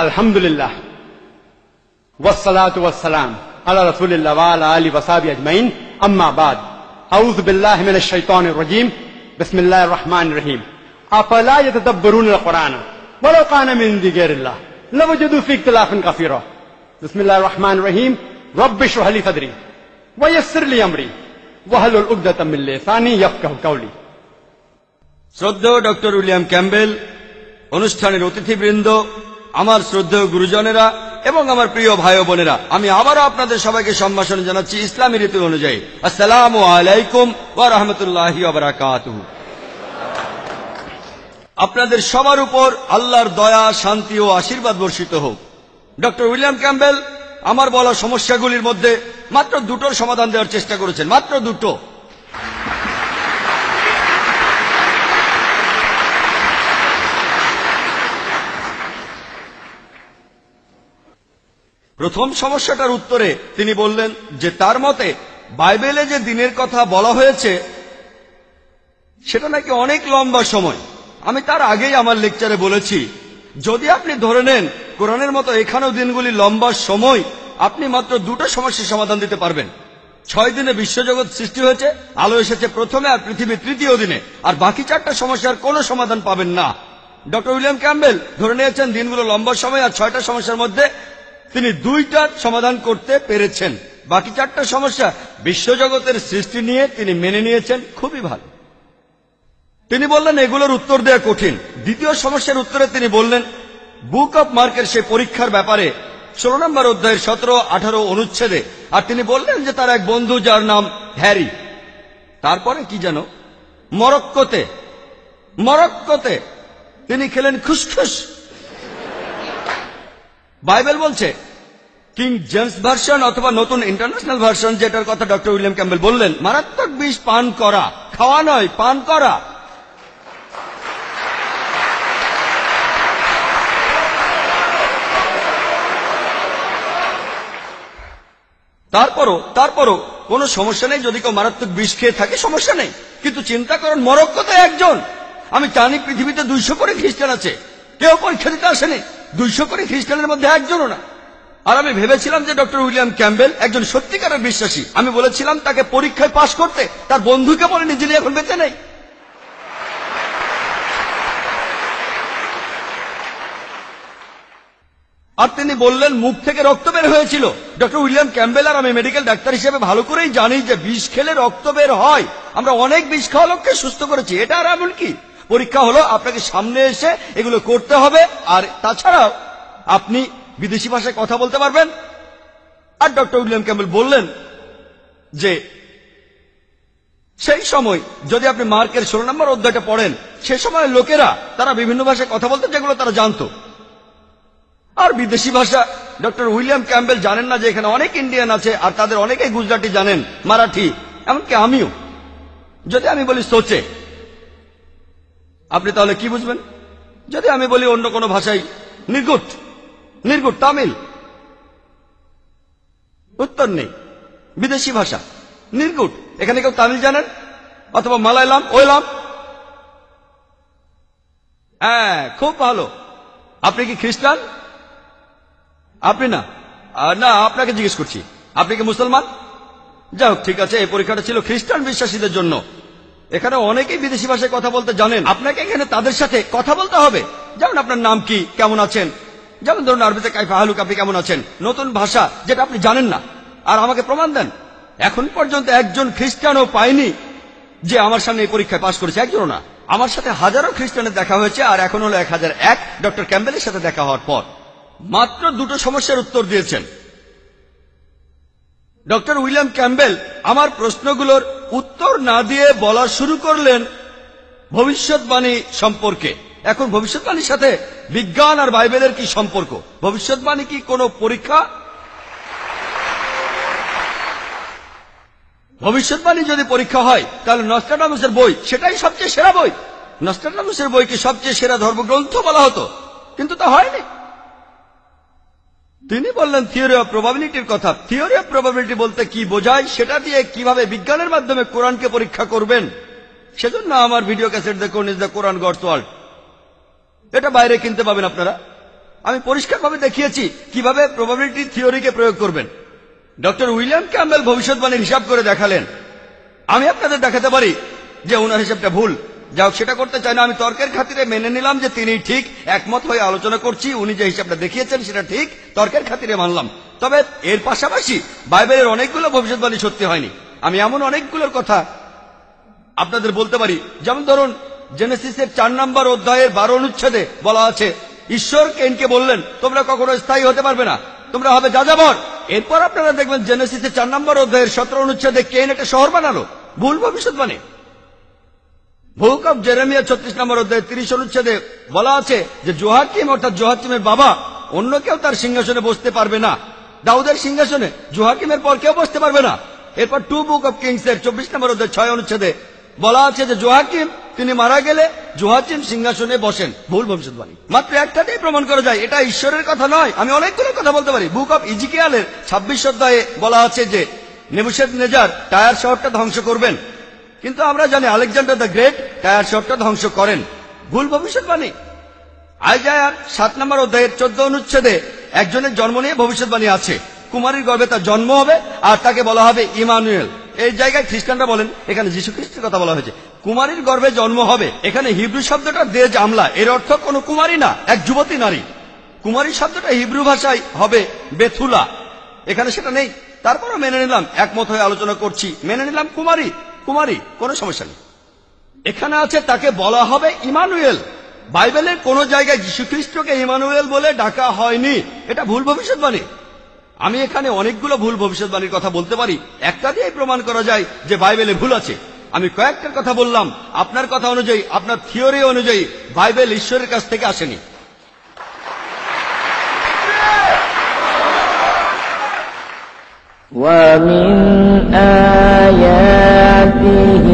আলহামদুলিল্লাহ ওয়াসসালাতু ওয়াসসালাম আলা রাসূলিল্লাহ ওয়া আলা আলিহি ওয়া সাহবিহি আজমাইন আম্মা বাদ আউযু বিল্লাহি মিনাশ শাইতানির রাজীম বিসমিল্লাহির রহমানির রহিম আফালা ইয়াতাদাব্বারুনাল কুরআন ওয়ালাউ কানা মিন ইনদি গায়রিল্লাহ লাওয়াজাদু ফী ইখতিলাফান কাসীরা বিসমিল্লাহির রহমানির রহিম রব্বি ইশরাহ লি সাদরি ওয়া ইয়াসসির লি আমরি ওয়াহলুল উকদাতাম মিন লিসানি ইয়াফকাহু কাওলি। শ্রদ্ধেয় ডক্টর উইলিয়াম ক্যাম্বেল, অনুষ্ঠানের অতিথিবৃন্দ, আমার শ্রদ্ধেয় গুরুজনেরা এবং আমার প্রিয় ভাই ও বোনেরা, আমি আবারও আপনাদের সবাইকে সম্ভাষণ জানাচ্ছি ইসলামী রীতি অনুযায়ী। আসসালামু আলাইকুম ওয়া রাহমাতুল্লাহি ওয়া বারাকাতুহু। আপনাদের সবার উপর আল্লাহর দয়া, শান্তি ও আশীর্বাদ বর্ষিত হোক। ডক্টর উইলিয়াম ক্যাম্বেল আমার বলা সমস্যাগুলির মধ্যে মাত্র দুটোর সমাধান দেওয়ার চেষ্টা করেছেন, মাত্র দুটো। প্রথম সমস্যাটার উত্তরে তিনি বললেন যে তার মতে বাইবেলে যে দিনের কথা বলা হয়েছে সেটা নাকি অনেক লম্বা সময়। আমি তার আগেই আমার লেকচারে বলেছি, যদি আপনি ধরে নেন কোরআনের মতো এখানেও দিনগুলি লম্বা সময়, আপনি মাত্র দুটো সমস্যার সমাধান দিতে পারবেন। 6 দিনে বিশ্বজগৎ সৃষ্টি হয়েছে, আলো এসেছে প্রথমে আর পৃথিবী তৃতীয় দিনে, আর বাকি 4টা সমস্যার কোনো সমাধান পাবেন না। ডক্টর উইলিয়াম ক্যাম্বেল ধরে নিয়েছেন দিনগুলো লম্বা সময়, আর 6টা সমস্যার মধ্যে তিনি 2টার সমাধান করতে পেরেছেন। বাকি 4টা সমস্যা বিশ্বজগতের সৃষ্টি নিয়ে তিনি মেনে নিয়েছেন, খুবই ভালো। তিনি বললেন এগুলোর উত্তর দেওয়া কঠিন। দ্বিতীয় সমস্যার উত্তরে তিনি বললেন বুক অব মার্কের সেই পরীক্ষার ব্যাপারে 16 নম্বর অধ্যায়ের 17-18 অনুচ্ছেদে, আর তিনি বললেন যে তার এক বন্ধু যার নাম হ্যারি, তারপরে কি যেন মরক্কোতে তিনি খেলেন খুসখুস। বাইবেল বলছে, কিং জেমস ভার্সন অথবা নতুন ইন্টারন্যাশনাল ভার্সন, যেটার কথা ডক্টর উইলিয়াম ক্যাম্বেল বললেন, মারাত্মক বিষ পান করা, খাওয়া নয়, পান করা। তারপরও কোনো সমস্যা নেই যদি কেউ মারাত্মক বিষ খেয়ে থাকে, সমস্যা নেই। কিন্তু চিন্তা করুন, মরক্কোতে একজন। আমি জানি পৃথিবীতে 200 করে খ্রিস্টান আছে, কেউ পরীক্ষা দিতে আসেনি। 200 করে খ্রিস্টানের মধ্যে একজনও না। আর আমি ভেবেছিলাম যে ডক্টর উইলিয়াম ক্যাম্বেল একজন সত্যিকারের বিশ্বাসী। আমি বলেছিলাম তাকে পরীক্ষায় পাশ করতে, তার বন্ধুকে বলেনি যিনি এখন বেঁচে নেই। আর তিনি বললেন মুখ থেকে রক্ত বের হয়েছিল। ডক্টর উইলিয়াম ক্যাম্বেল আর আমি মেডিকেল ডাক্তার হিসেবে ভালো করেই জানি যে বিষ খেলে রক্ত বের হয়। আমরা অনেক বিষ খাওয়া লোককে সুস্থ করেছি। এটা আর এমন কি, পরীক্ষা হলো আপনাকে সামনে এসে এগুলো করতে হবে। আর তাছাড়াও আপনি বিদেশি ভাষায় কথা বলতে পারবেন। আর ডক্টর উইলিয়াম ক্যাম্বেল বললেন যে সেই সময় যদি আপনি মার্কের 16 নম্বর অধ্যায়টা পড়েন, সে সময় লোকেরা তারা বিভিন্ন ভাষায় কথা বলতেন যেগুলো তারা জানতো। আর বিদেশি ভাষা ডক্টর উইলিয়াম ক্যাম্বেল জানেন না যে এখানে অনেক ইন্ডিয়ান আছে, আর তাদের অনেকেই গুজরাটি জানেন, মারাঠি, এমনকি আমিও। যদি আমি বলি সোচে, আপনি তাহলে কি বুঝবেন? যদি আমি বলি অন্য কোনো ভাষায় নির্গুট তামিল, উত্তর নেই। বিদেশি ভাষা নির্গুট, এখানে কেউ তামিল জানেন? অথবা মালায়ালাম, ওইলাম? হ্যাঁ, খুব ভালো। আপনি কি খ্রিস্টান? আপনি না, আপনাকে জিজ্ঞেস করছি, আপনি কি মুসলমান? যাই হোক, ঠিক আছে, এই পরীক্ষাটা ছিল খ্রিস্টান বিশ্বাসীদের জন্য। এখানে অনেকেই বিদেশি ভাষায় কথা বলতে জানেন। আপনাকে এখানে তাদের সাথে কথা বলতে হবে। যেমন আপনার নাম কি, কেমন আছেন, যেমন ধরুন আরবিতে কাইফা হালুক, আপনি কেমন আছেন, নতুন ভাষা যেটা আপনি জানেন না। আর আমাকে প্রমাণ দেন, এখন পর্যন্ত একজন খ্রিস্টানও পাইনি যে আমার সামনে এই পরীক্ষায় পাশ করেছে, একজনও না। আমার সাথে হাজারো খ্রিস্টানের দেখা হয়েছে, আর এখন হলো 1001 ডক্টর ক্যাম্বেলের সাথে দেখা হওয়ার পর। মাত্র দুটো সমস্যার উত্তর দিয়েছেন। ডক্টর উইলিয়াম ক্যাম্বেল আমার প্রশ্নগুলোর উত্তর না দিয়ে বলা শুরু করলেন ভবিষ্যৎবাণী সম্পর্কে। এখন ভবিষ্যৎবাণীর সাথে বিজ্ঞান আর বাইবেলের কি সম্পর্ক? ভবিষ্যৎবাণী কি কোনো পরীক্ষা? ভবিষ্যৎবাণী যদি পরীক্ষা হয় তাহলে নস্ট্রাডামুসের বই সেটাই সবচেয়ে সেরা বই। নস্ট্রাডামুসের বইকে সবচেয়ে সেরা ধর্মগ্রন্থ বলা হতো, কিন্তু তা হয়নি। তিনি বললেন থিওরি অফ প্রবাবিলিটির কথা। থিওরি অফ প্রবাবিলিটি বলতে কি বোঝায়, সেটা দিয়ে কিভাবে বিজ্ঞানের মাধ্যমে কোরআনকে পরীক্ষা করবেন। সেজন্য আমার ভিডিও ক্যাসেট দেখুন, is the Quran God's word. এটা বাইরে কিনতে পাবেন আপনারা। আমি পরিষ্কারভাবে দেখিয়েছি কিভাবে প্রবাবিলিটি থিওরিকে প্রয়োগ করবেন। ডক্টর উইলিয়াম ক্যাম্বেল ভবিষ্যৎবাণীর হিসাব করে দেখালেন। আমি আপনাদের দেখাতে পারি যে ওনার হিসাবটা ভুল। যা হোক, সেটা করতে চাই না। আমি তর্কের খাতিরে মেনে নিলাম যে তিনি ঠিক, একমত হয়ে আলোচনা করছি। উনি যে হিসাবটা দেখিয়েছেন সেটা ঠিক, তর্কের খাতিরে মানলাম। তবে এর পাশাপাশি বাইবেলের অনেকগুলো ভবিষ্যৎবাণী সত্যি হয়নি। আমি এমন অনেকগুলোর কথা আপনাদের বলতে পারি, যেমন ধরুন জেনেসিসের 4 নম্বর অধ্যায়ের 12 অনুচ্ছেদে বলা আছে, ঈশ্বর কেইনকে বললেন, তোমরা কখনো স্থায়ী হতে পারবে না, তোমরা হবে যাযাবর। এরপর আপনারা দেখবেন জেনেসিসের 4 নম্বর অধ্যায়ের 17 অনুচ্ছেদে কেইন একটা শহর বানালো। ভুল ভবিষ্যৎবাণী। বুক অফ জেরেমিয়া 36 নম্বর অধ্যায়ের 30 অনুচ্ছেদে বলা আছে যে জোয়াকিম অর্থাৎ জোয়াকিমের বাবা অন্য কেউ তার সিংহাসনে বসতে পারবে না। দাউদের সিংহাসনে জোয়াকিমের পর কেউ বসতে পারবে না। এরপর 2 বুক অফ কিংস এর 24 নম্বর অধ্যায় 6 অনুচ্ছেদে বলা আছে যে জোয়াকিম তিনি মারা গেলে জোয়াকিম সিংহাসনে বসেন। ভুল ভবিষ্যৎবাণী। মাত্র একটাতেই প্রমাণ করা যায় এটা ঈশ্বরের কথা নয়। আমি অনেকগুলো কথা বলতে পারি। বুক অফ ইজিকিয়ালের 26 অধ্যায়ে বলা আছে যে নেবুকাদনেজার টায়ার শহরটা ধ্বংস করবেন, কিন্তু আমরা জানি আলেকজান্ডার দ্য গ্রেট টায়ার শহরটা ধ্বংস করেন। ভুল ভবিষ্যৎবাণী। আইজায়ার 7 নম্বর অধ্যায়ের 14 অনুচ্ছেদে একজনের জন্ম নিয়ে ভবিষ্যৎবাণী আছে। কুমারীর গর্ভে তার জন্ম হবে আর তাকে বলা হবে ইমানুয়েল। এই জায়গায় খ্রিস্টানরা বলেন এখানে যীশু খ্রিস্টের কথা বলা হয়েছে। কুমারীর গর্ভে জন্ম হবে, এখানে হিব্রু শব্দটা দেজ আমলা, এর অর্থ কোনো কুমারী না, এক যুবতী নারী। কুমারী শব্দটা হিব্রু ভাষায় হবে বেথুলা, এখানে সেটা নেই। তারপরও মেনে নিলাম, একমত হয়ে আলোচনা করছি, মেনে নিলাম কুমারী কুমারী, কোনো সমস্যা নেই। এখানে আছে তাকে বলা হবে ইমানুয়েল। বাইবেলের কোন জায়গায় যীশু খ্রিস্টকে ইমানুয়েল বলে ডাকা হয়নি। এটা ভুল ভবিষ্যৎবাণী। আমি এখানে অনেকগুলো ভুল ভবিষ্যৎবাণীর কথা বলতে পারি, একটা দিয়েই প্রমাণ করা যায় যে বাইবেলে ভুল আছে। আমি কয়েকটার কথা বললাম। আপনার কথা অনুযায়ী, আপনার থিওরি অনুযায়ী বাইবেল ঈশ্বরের কাছ থেকে আসেনি। وَمِنْ آيَاتِهِ